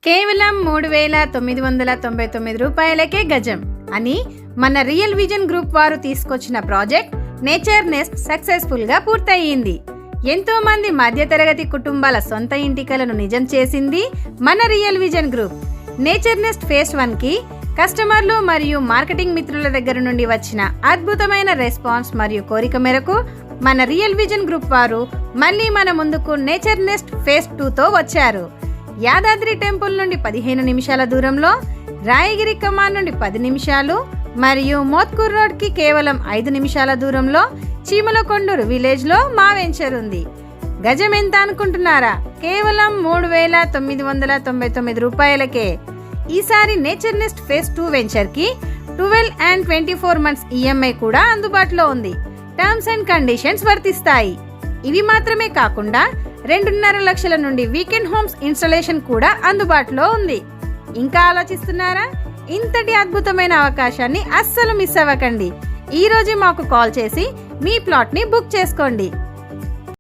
కేవలం 3,999 రూపాయలకే గజం అని మన రియల్ విజన్ గ్రూప్ వారు తీసుకొచ్చిన ప్రాజెక్ట్ నేచర్ నెస్ట్ సక్సెస్ఫుల్గా పూర్తయింది. ఎంతో మంది మధ్యతరగతి కుటుంబాల సొంత ఇంటి కలను నిజం చేసింది మన Real Vision Group. Nature Nest phase 1కి కస్టమర్లు మరియు మార్కెటింగ్ మిత్రుల దగ్గర నుండి వచ్చిన అద్భుతమైన రెస్పాన్స్ మరియు కోరిక మేరకు మన రియల్ విజన్ గ్రూప్ వారు మళ్ళీ మన ముందుకు నేచర్ నెస్ట్ ఫేజ్ 2తో వచ్చారు. యాదాద్రి టెంపుల్ నుండి 15 నిమిషాల దూరంలో, రాయగిరి కమాన్ నుండి 10 నిమిషాలు మరియు మోత్కూర్ రోడ్కి కేవలం 5 నిమిషాల దూరంలో చీమలకొండూరు విలేజ్లో మా వెంచర్ ఉంది. గజం ఎంత అనుకుంటున్నారా? కేవలం 3,999 రూపాయలకే. ఈసారి నేచర్ నెస్ట్ ఫేజ్ 2 వెంచర్కి 12 and 24 months ఈఎంఐ కూడా అందుబాటులో ఉంది. టర్మ్స్ అండ్ కండిషన్స్ వర్తిస్తాయి. ఇవి మాత్రమే కాకుండా 2.5 లక్షల నుండి వీకెండ్ హోమ్స్ ఇన్స్టాలేషన్ కూడా అందుబాటులో ఉంది. ఇంకా ఆలోచిస్తున్నారా? ఇంతటి అద్భుతమైన అవకాశాన్ని అస్సలు మిస్ అవ్వకండి. ఈ రోజు మాకు కాల్ చేసి మీ ప్లాట్ని బుక్ చేసుకోండి.